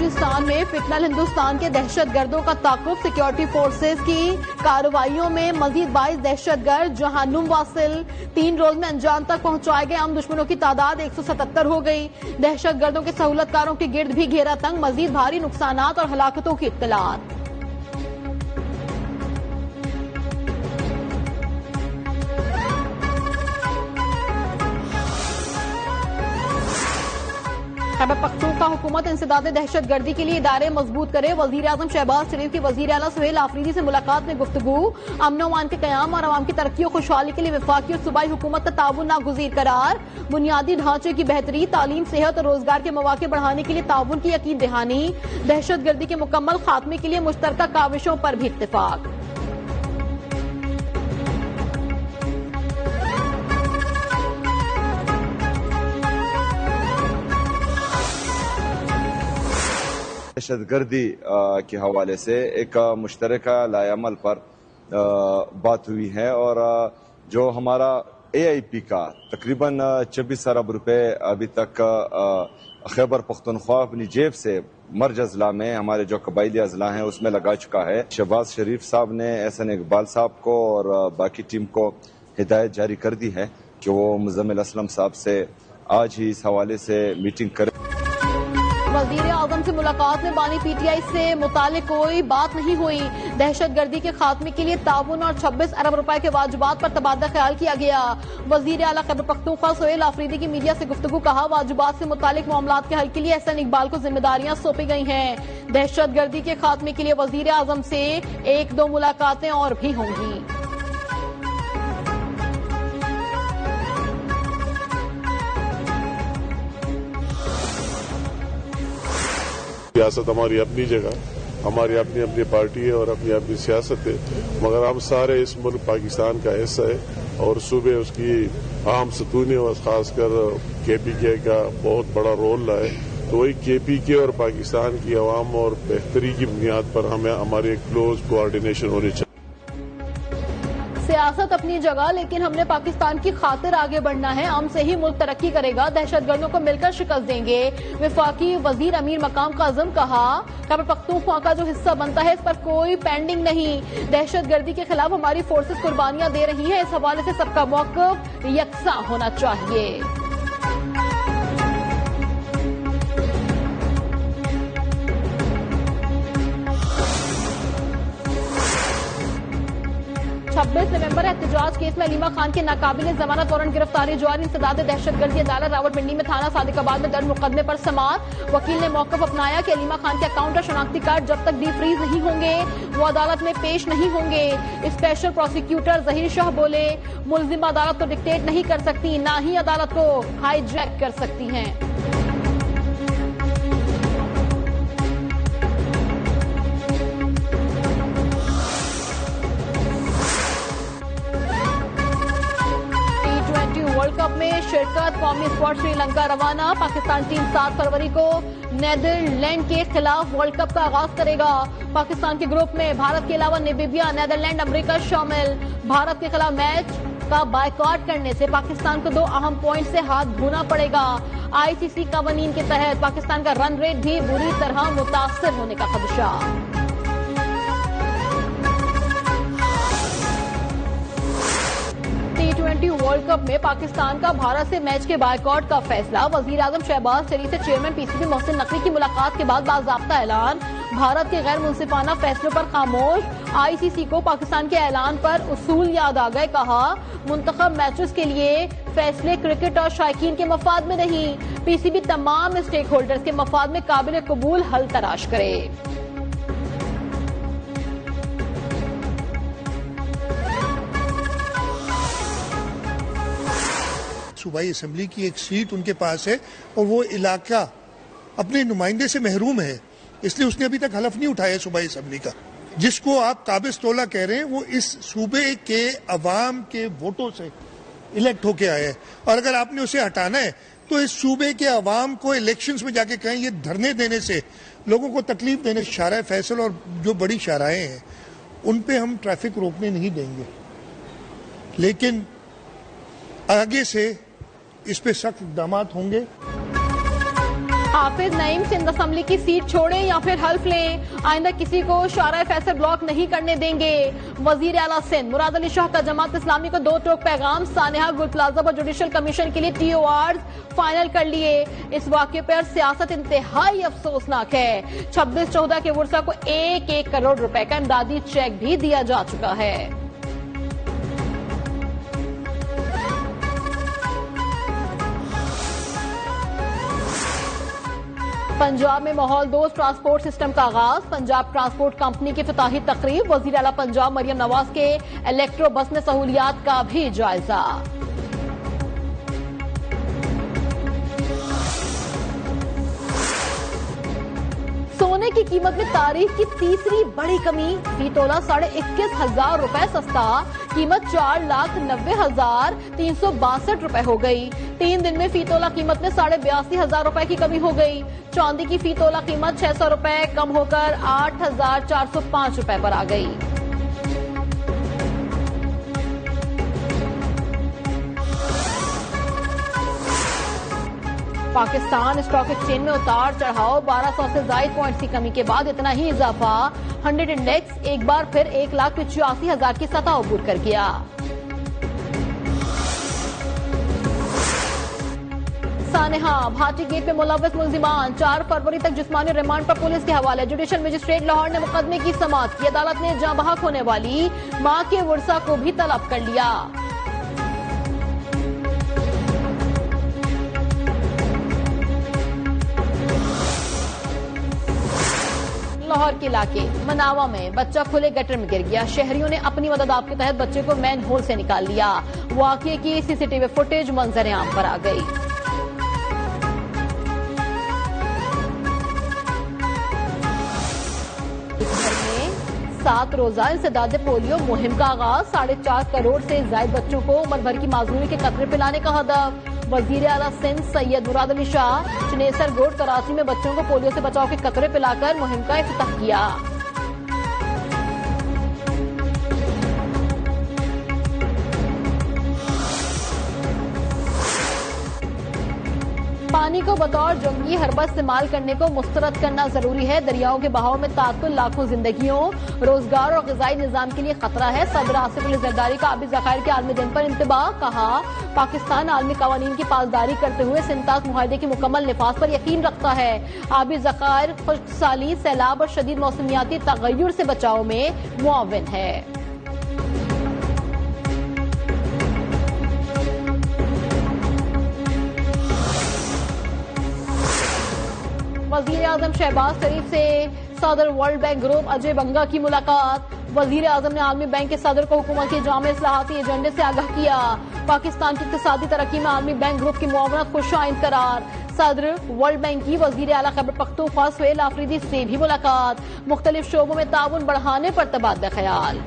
बलूचिस्तान में फिटनल हिंदुस्तान के दहशतगर्दों का ताकुब। सिक्योरिटी फोर्सेज की कार्रवाइयों में मजीद 22 दहशतगर्द जहानुम वासिल 3 रोज में अंजाम तक पहुंचाए गए। आम दुश्मनों की तादाद 177 हो गई। दहशतगर्दों के सहूलतकारों के गिर्द भी घेरा तंग। मजीद भारी नुकसानात और हलाकतों की इत्तलात। खैबर पख्तूनख्वा हुकूमत इंसदाद दहशतगर्दी के लिए इदारे मजबूत करे। वजीर आजम शहबाज शरीफ की वजीर आला सुहेल आफरीदी से मुलाकात में गुफ्तगू। अमन अमान के कयाम और अवाम की तरक्की और खुशहाली के लिए वफाकी और सूबाई हुकूमत का ताउन नागुज़ीर करार। बुनियादी ढांचे की बेहतरी, तालीम, सेहत और रोजगार के मौके बढ़ाने के लिए ताउन की यकीन दहानी। दहशतगर्दी के मुकम्मल खात्मे के लिए मुश्तरका काविशों पर भी इत्तेफाक। दहशतगर्दी के हवाले से एक मुश्तरका लाएअमल पर बात हुई है और जो हमारा AIP का तकरीबन 26 अरब रुपए अभी तक खैबर पख्तूनख्वा अपनी जेब से मर्ज अजला में हमारे जो कबायली अजला हैं उसमें लगा चुका है। शहबाज शरीफ साहब ने एहसन इकबाल साहब को और बाकी टीम को हिदायत जारी कर दी है कि वो मुजम्मिल असलम साहब से आज ही इस हवाले से मीटिंग करें। वजीर आजम से मुलाकात में बानी PTI से मुतालिक कोई बात नहीं हुई। दहशतगर्दी के खात्मे के लिए ताउन और 26 अरब रुपए के वाजिबात पर तबादला ख्याल किया गया। वजीर आला खैबर पख्तूनख्वा सुहेल आफरीदी की मीडिया से गुफ्तगू। कहा, वाजिबात से मुतालिक मामलात के हल के लिए एहसन इकबाल को जिम्मेदारियां सौंपी गई हैं। दहशतगर्दी के खात्मे के लिए वजीर आजम से 1-2 मुलाकातें और भी होंगी। सियासत हमारी अपनी जगह, हमारी अपनी अपनी पार्टी है और अपनी अपनी सियासत है, मगर हम सारे इस मुल्क पाकिस्तान का हिस्सा है और सूबे उसकी अहम सतून और खासकर KPK का बहुत बड़ा रोल रहा है। तो वही KPK और पाकिस्तान की अवाम और बेहतरी की बुनियाद पर हमें हमारे क्लोज कोऑर्डिनेशन होनी चाहिए। सियासत अपनी जगह, लेकिन हमने पाकिस्तान की खातिर आगे बढ़ना है। हम से ही मुल्क तरक्की करेगा। दहशतगर्दों को मिलकर शिकस्त देंगे। वफाकी वजीर अमीर मकाम का आजम। कहा, खैबर पख्तूनख्वा का जो हिस्सा बनता है इस पर कोई पेंडिंग नहीं। दहशतगर्दी के खिलाफ हमारी फोर्सेस कुर्बानियां दे रही है। इस हवाले से सबका मौक़िफ़ यकसा होना चाहिए। नवंबर एहतजाज केस में अलीमा खान के नाकाबिले जमानत वारंट गिरफ्तारी जारी। इंसदाद दहशतगर्दी अदालत रावलपिंडी में थाना सादिकाबाद में दर्ज मुकदमे पर समाअत। वकील ने मौक़िफ़ अपनाया कि अलीमा खान के अकाउंट और शनाख्ती कार्ड जब तक डीफ्रीज नहीं होंगे वो अदालत में पेश नहीं होंगे। स्पेशल प्रोसिक्यूटर जहीर शाह बोले, मुल्जिम अदालत को डिक्टेट नहीं कर सकती, ना ही अदालत को हाईजैक कर सकती हैं। वर्ल्ड कप में शिरकत। कौमी स्क्वाड श्रीलंका रवाना। पाकिस्तान टीम 7 फरवरी को नेदरलैंड के खिलाफ वर्ल्ड कप का आगाज करेगा। पाकिस्तान के ग्रुप में भारत के अलावा नामीबिया, नेदरलैंड, अमेरिका शामिल। भारत के खिलाफ मैच का बायकॉट करने से पाकिस्तान को 2 अहम पॉइंट से हाथ धोना पड़ेगा। ICC कवानीन के तहत पाकिस्तान का रन रेट भी बुरी तरह मुतासर होने का खदशा। T20 वर्ल्ड कप में पाकिस्तान का भारत से मैच के बायकॉट का फैसला। वजीर आजम शहबाज शरीफ से चेयरमैन PCB मोहसिन नकवी की मुलाकात के बाद बाज़ाब्ता ऐलान। भारत के गैर मुनसिफाना फैसलों पर खामोश। ICC को पाकिस्तान के ऐलान पर उसूल याद आ गए। कहा, मुंतखब मैचेस के लिए फैसले क्रिकेट और शायकीन के मफाद में नहीं। PCB तमाम स्टेक होल्डर्स के मफाद में काबिल कबूल हल तलाश करे। सूबाई असेंबली की एक सीट उनके पास है और वो इलाका अपने नुमाइंदे से महरूम है, इसलिए उसने अभी तक हलफ नहीं उठाया सूबाई असेंबली का। जिसको आप काबिज तोला कह रहे हैं वो इस सूबे के अवाम के वोटों से इलेक्ट होके आया है और अगर आपने उसे हटाना है तो इस सूबे के अवाम को इलेक्शंस में जाके कहें। ये धरने देने से, लोगों को तकलीफ देने, शाहराए फैसल और जो बड़ी शाहराएं हैं उन पे हम ट्रैफिक रोकने नहीं देंगे, लेकिन आगे से इस पे सख्त इक़दाम होंगे। हाफिज नईम सिंध असम्बली की सीट छोड़ें या फिर हल्फ लें, आइंदा किसी को शारा फैसल ब्लॉक नहीं करने देंगे। वजीर आला सिंध मुराद अली शाह का जमात इस्लामी को 2 टोक पैगाम, सानेहा गुल प्लाजा पर जुडिशल कमीशन के लिए TORs फाइनल कर लिए। इस वाक़े पर सियासत इंतहाई अफसोसनाक है। 26/14 के वर्षा को 1-1 करोड़ रुपए का इमदादी चेक भी दिया जा चुका है। पंजाब में माहौल दोस्त ट्रांसपोर्ट सिस्टम का आगाज, पंजाब ट्रांसपोर्ट कंपनी की इफ्तिताही तकरीब, वजीर आला पंजाब मरियम नवाज के इलेक्ट्रो बस में सहूलियात का भी जायजा। सोने की कीमत में तारीख की तीसरी बड़ी कमी, फी तोला 21,500 रुपए सस्ता, कीमत 4,90,362 रुपए हो गई। 3 दिन में फी तोला कीमत में 82,500 रुपए की कमी हो गई। चांदी की फी तोला कीमत 600 रुपए कम होकर 8,405 रुपए पर आ गई। पाकिस्तान स्टॉक एक्सचेंज में उतार चढ़ाव, 1200 से जायद पॉइंट्स की कमी के बाद इतना ही इजाफा। 100 इंडेक्स एक बार फिर 1,85,000 की सतह अबूर कर गया। सानेहा भाटी गेट पे मुलव्वस मुल्जिमान 4 फरवरी तक जिस्मानी रिमांड पर पुलिस के हवाले। जुडिशल मजिस्ट्रेट लाहौर ने मुकदमे की समाअत की। अदालत ने जाँ बहक होने वाली मां के वर्सा को भी तलब कर लिया। लाहौर के इलाके मनावा में बच्चा खुले गटर में गिर गया। शहरियों ने अपनी मदद आप के तहत बच्चे को मैन होल से निकाल लिया। वाकये की CCTV फुटेज मंजर आम पर आ गई। इस घर में 7 रोजा इंसदाद पोलियो मुहिम का आगाज, 4.5 करोड़ से ज्यादा बच्चों को उम्र भर की माजूरी के कतरे पिलाने का हदफ। वजीर आला सिंध सैयद मुराद अली शाह चनेसर रोड कराची में बच्चों को पोलियो से बचाव के कतरे पिलाकर मुहिम का इफ्तिताह किया। पानी को बतौर जंगी हरबा इस्तेमाल करने को मुस्तरद करना जरूरी है। दरियाओं के बहाव में तातुल लाखों जिंदगियों, रोजगार और ग़िज़ाई निजाम के लिए खतरा है। सदर आसिफ अली ज़रदारी का आबी ज़खायर के आलमी दिन पर इंतबाह, कहा पाकिस्तान आलमी कवानीन की पासदारी करते हुए सिंतास मुआहदे के मुकम्मल निफाज पर यकीन रखता है। आबी ज़खायर खुश्कसाली, सैलाब और शदीद मौसमियाती तगय्युर से बचाव में मुआविन है। वजीर आजम शहबाज शरीफ से सदर वर्ल्ड बैंक ग्रुप अजय बंगा की मुलाकात। वजीर आजम ने आलमी बैंक के सदर को हुकूमत के जामे इस्लाहाती एजेंडे से आगाह किया। पाकिस्तान की इक़्तिसादी तरक्की में आलमी बैंक ग्रुप की मुआवनत खुशाइंद करार। सदर वर्ल्ड बैंक की वजीर आला खैबर पख्तूनख्वा सुहेल आफरीदी से भी मुलाकात। मुख्तलिफ शोबों में ताउन बढ़ाने पर तबादला ख्याल।